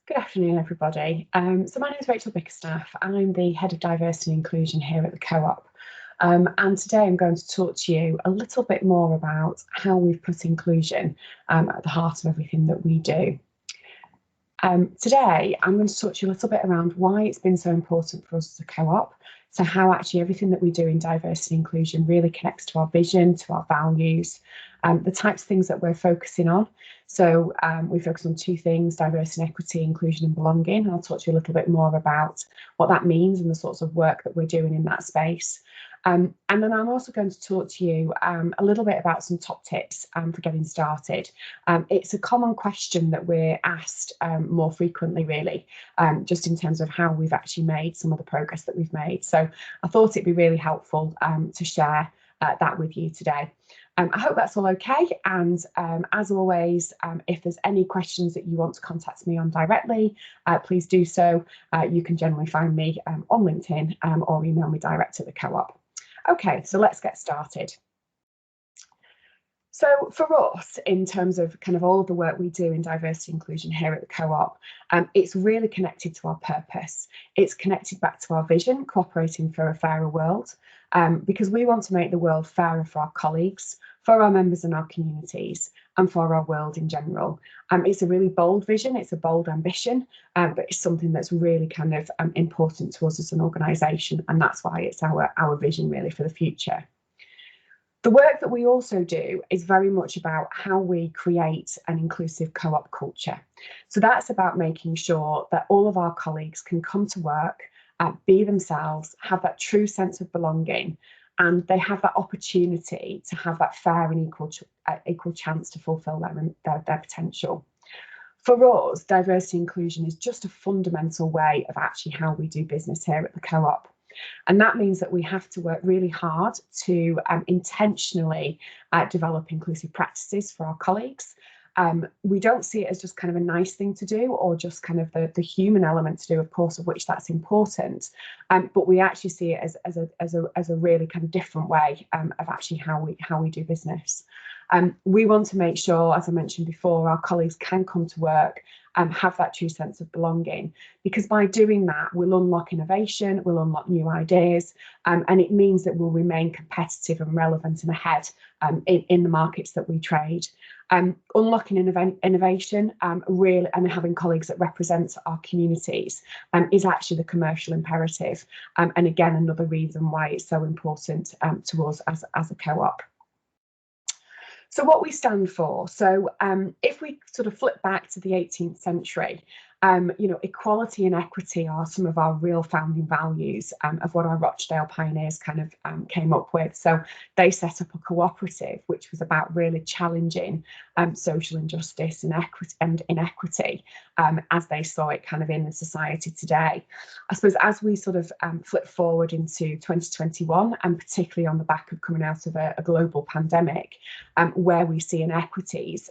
Good afternoon, everybody. So my name is Rachael Bickerstaff. I'm the Head of Diversity and Inclusion here at the Co-op. And today I'm going to talk to you a little bit more about how we've put inclusion at the heart of everything that we do. Today, I'm going to talk to you a little bit around why it's been so important for us as a co-op, so how actually everything that we do in diversity and inclusion really connects to our vision, to our values, the types of things that we're focusing on. So we focus on two things: diversity and equity, inclusion and belonging. I'll talk to you a little bit more about what that means and the sorts of work that we're doing in that space. And then I'm also going to talk to you a little bit about some top tips for getting started. It's a common question that we're asked more frequently, really, just in terms of how we've actually made some of the progress that we've made. So I thought it'd be really helpful to share that with you today. I hope that's all okay. And as always, if there's any questions that you want to contact me on directly, please do so. You can generally find me on LinkedIn or email me direct at the Co-op. Okay, so let's get started. So for us, in terms of kind of all of the work we do in diversity inclusion here at the Co-op, it's really connected to our purpose. It's connected back to our vision, cooperating for a fairer world, because we want to make the world fairer for our colleagues, for our members and our communities, and for our world in general. It's a really bold vision, it's a bold ambition, but it's something that's really kind of important to us as an organisation, and that's why it's our vision really for the future. The work that we also do is very much about how we create an inclusive co-op culture. So that's about making sure that all of our colleagues can come to work, be themselves, have that true sense of belonging, and they have that opportunity to have that fair and equal chance to fulfil their potential. For us, diversity inclusion is just a fundamental way of actually how we do business here at the Co-op. And that means that we have to work really hard to intentionally develop inclusive practices for our colleagues. We don't see it as just kind of a nice thing to do or just kind of the human element to do, of course, of which that's important. But we actually see it as a really kind of different way of actually how we do business. We want to make sure, as I mentioned before, our colleagues can come to work and have that true sense of belonging, because by doing that, we'll unlock innovation, we'll unlock new ideas, and it means that we'll remain competitive and relevant and ahead in the markets that we trade. Unlocking innovation really, and having colleagues that represent our communities is actually the commercial imperative, and again, another reason why it's so important to us as a co-op. So what we stand for, so if we sort of flip back to the 18th century, equality and equity are some of our real founding values of what our Rochdale pioneers kind of came up with. So they set up a cooperative which was about really challenging social injustice and inequity as they saw it kind of in the society today. I suppose as we sort of flip forward into 2021, and particularly on the back of coming out of a global pandemic, where we see inequities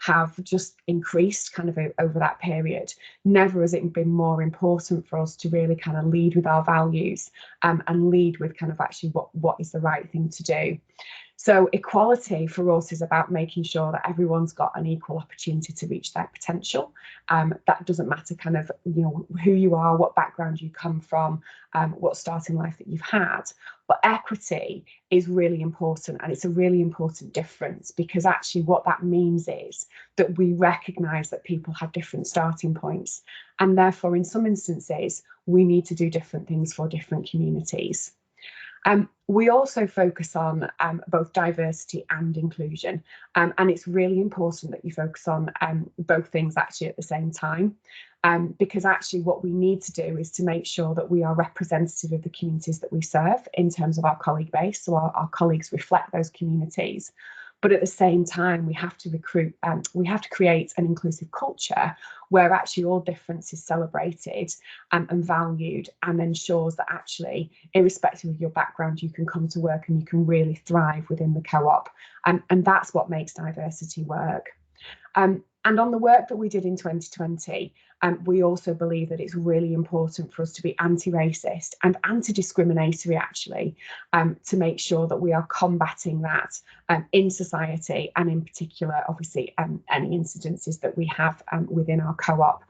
have just increased kind of over that period. Never has it been more important for us to really kind of lead with our values and lead with kind of actually what is the right thing to do. So equality for us is about making sure that everyone's got an equal opportunity to reach their potential. That doesn't matter kind of, who you are, what background you come from, what starting life that you've had. But equity is really important, and it's a really important difference, because actually what that means is that we recognise that people have different starting points, and therefore in some instances we need to do different things for different communities. We also focus on both diversity and inclusion, and it's really important that you focus on both things actually at the same time, because actually what we need to do is to make sure that we are representative of the communities that we serve in terms of our colleague base, so our colleagues reflect those communities. But at the same time, we have to create an inclusive culture where actually all difference is celebrated and valued, and ensures that actually, irrespective of your background, you can come to work and you can really thrive within the co-op. And that's what makes diversity work. And on the work that we did in 2020, we also believe that it's really important for us to be anti-racist and anti-discriminatory, actually, to make sure that we are combating that in society, and in particular, obviously, any incidences that we have within our co-op.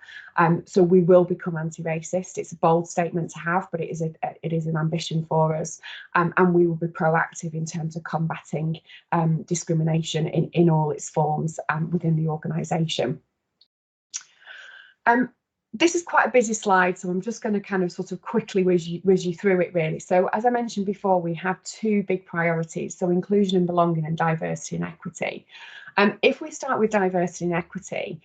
So we will become anti-racist. It's a bold statement to have, but it is an ambition for us, and we will be proactive in terms of combating discrimination in all its forms within the organisation. This is quite a busy slide, so I'm just going to kind of sort of quickly whiz you through it, really. So as I mentioned before, we have two big priorities, so inclusion and belonging, and diversity and equity. If we start with diversity and equity,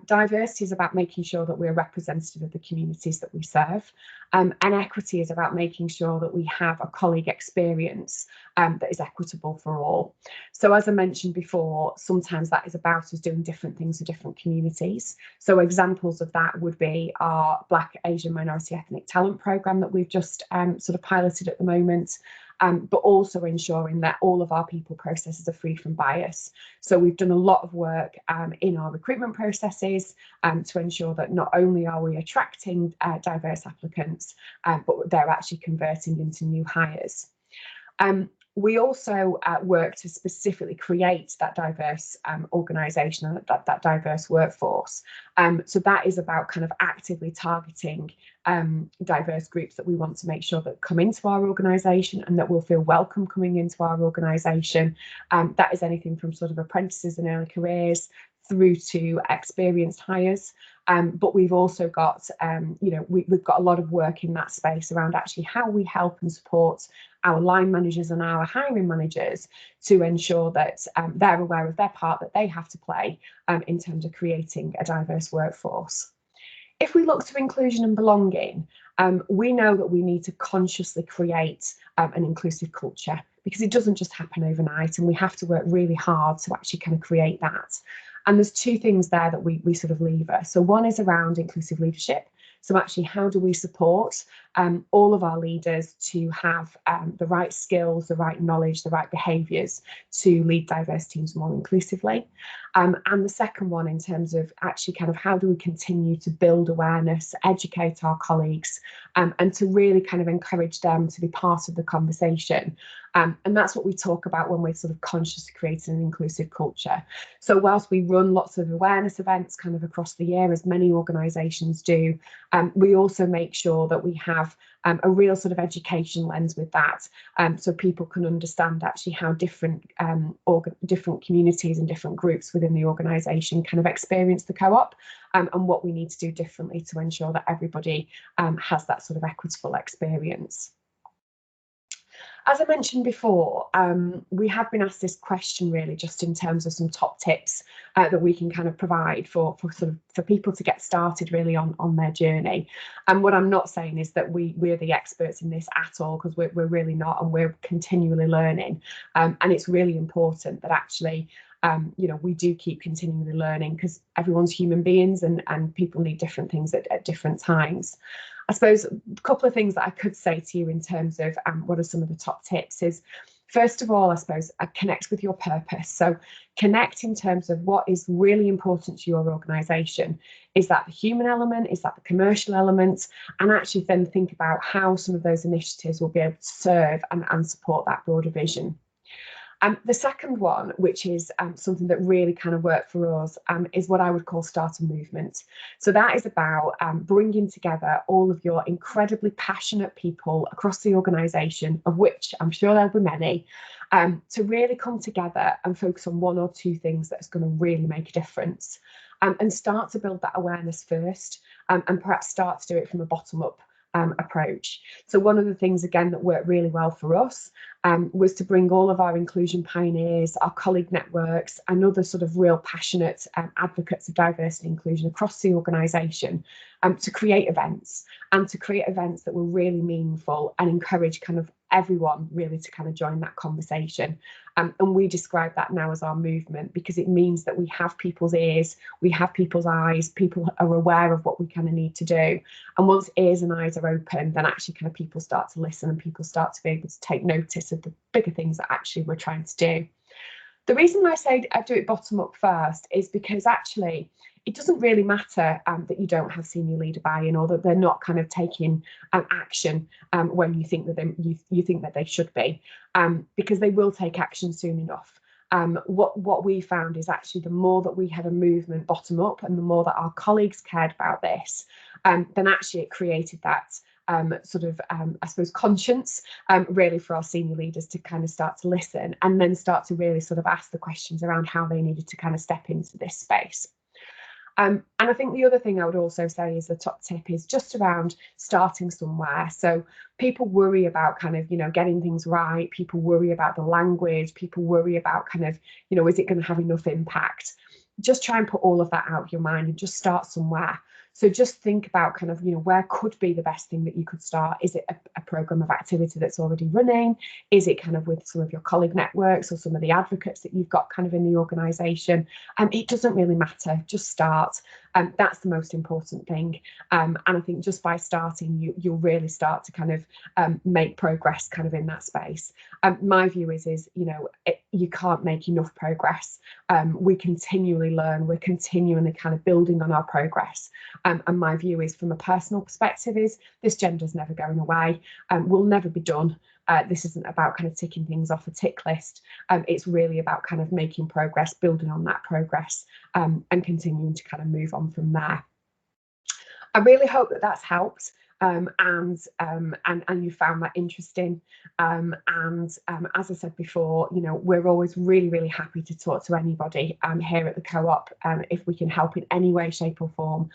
diversity is about making sure that we're representative of the communities that we serve, and equity is about making sure that we have a colleague experience that is equitable for all. So as I mentioned before, sometimes that is about us doing different things for different communities. So examples of that would be our Black, Asian, Minority Ethnic Talent Programme that we've just sort of piloted at the moment. But also ensuring that all of our people processes are free from bias. So we've done a lot of work in our recruitment processes to ensure that not only are we attracting diverse applicants, but they're actually converting into new hires. We also work to specifically create that diverse organisation and that diverse workforce. So that is about kind of actively targeting diverse groups that we want to make sure that come into our organisation and that will feel welcome coming into our organisation. That is anything from sort of apprentices and early careers through to experienced hires. But we've also got, we've got a lot of work in that space around actually how we help and support our line managers and our hiring managers to ensure that they're aware of their part that they have to play in terms of creating a diverse workforce. If we look to inclusion and belonging, we know that we need to consciously create an inclusive culture, because it doesn't just happen overnight, and we have to work really hard to actually kind of create that. And there's two things there that we sort of lever. So one is around inclusive leadership. So actually, how do we support all of our leaders to have the right skills, the right knowledge, the right behaviours to lead diverse teams more inclusively? And the second one, in terms of actually kind of how do we continue to build awareness, educate our colleagues, and to really kind of encourage them to be part of the conversation. And that's what we talk about when we're sort of consciously creating an inclusive culture. So whilst we run lots of awareness events kind of across the year, as many organisations do, we also make sure that we have a real sort of education lens with that, so people can understand actually how different communities and different groups within the organisation kind of experience the co-op, and what we need to do differently to ensure that everybody has that sort of equitable experience. As I mentioned before, we have been asked this question really just in terms of some top tips that we can kind of provide for people to get started really on their journey. And what I'm not saying is that we're the experts in this at all, because we're really not, and we're continually learning. And it's really important that actually we do keep continually learning, because everyone's human beings and people need different things at different times. I suppose a couple of things that I could say to you in terms of what are some of the top tips is, first of all, I suppose, connect with your purpose. So connect in terms of what is really important to your organisation. Is that the human element? Is that the commercial element? And actually then think about how some of those initiatives will be able to serve and support that broader vision. The second one, which is something that really kind of worked for us, is what I would call start a movement. So that is about bringing together all of your incredibly passionate people across the organisation, of which I'm sure there'll be many, to really come together and focus on one or two things that's going to really make a difference, and start to build that awareness first, and perhaps start to do it from a bottom-up approach. So one of the things, again, that worked really well for us was to bring all of our inclusion pioneers, our colleague networks, and other sort of real passionate advocates of diversity and inclusion across the organisation to create events, and to create events that were really meaningful and encourage kind of everyone really to kind of join that conversation. And we describe that now as our movement, because it means that we have people's ears, we have people's eyes, people are aware of what we kind of need to do. And once ears and eyes are open, then actually kind of people start to listen, and people start to be able to take notice of the bigger things that actually we're trying to do. The reason I say I do it bottom up first is because actually it doesn't really matter that you don't have senior leader buy-in, or that they're not kind of taking action when you think that you think that they should be, because they will take action soon enough. What we found is actually the more that we had a movement bottom up, and the more that our colleagues cared about this, then actually it created that sort of, I suppose, conscience really for our senior leaders to kind of start to listen, and then start to really sort of ask the questions around how they needed to kind of step into this space. And I think the other thing I would also say is the top tip is just around starting somewhere. So people worry about kind of, getting things right. People worry about the language. People worry about kind of, is it going to have enough impact? Just try and put all of that out of your mind and just start somewhere. So just think about kind of, where could be the best thing that you could start? Is it a program of activity that's already running? Is it kind of with some of your colleague networks or some of the advocates that you've got kind of in the organisation? It doesn't really matter, just start. That's the most important thing. And I think just by starting, you'll really start to kind of make progress kind of in that space. My view is you can't make enough progress. We continually learn, we're continually kind of building on our progress. And my view is, from a personal perspective, is this gender's never going away. We'll never be done. This isn't about kind of ticking things off a tick list. It's really about kind of making progress, building on that progress, and continuing to kind of move on from there. I really hope that that's helped. And you found that interesting. As I said before, we're always really, really happy to talk to anybody here at the Co-op, if we can help in any way, shape or form,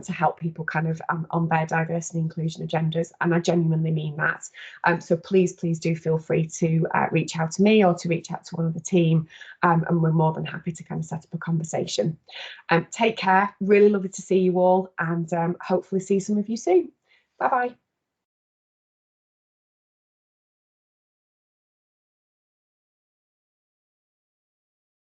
to help people kind of on their diversity and inclusion agendas. And I genuinely mean that. So please do feel free to reach out to me or to reach out to one of the team, and we're more than happy to kind of set up a conversation. Take care. Really lovely to see you all, and hopefully see some of you soon. Bye-bye.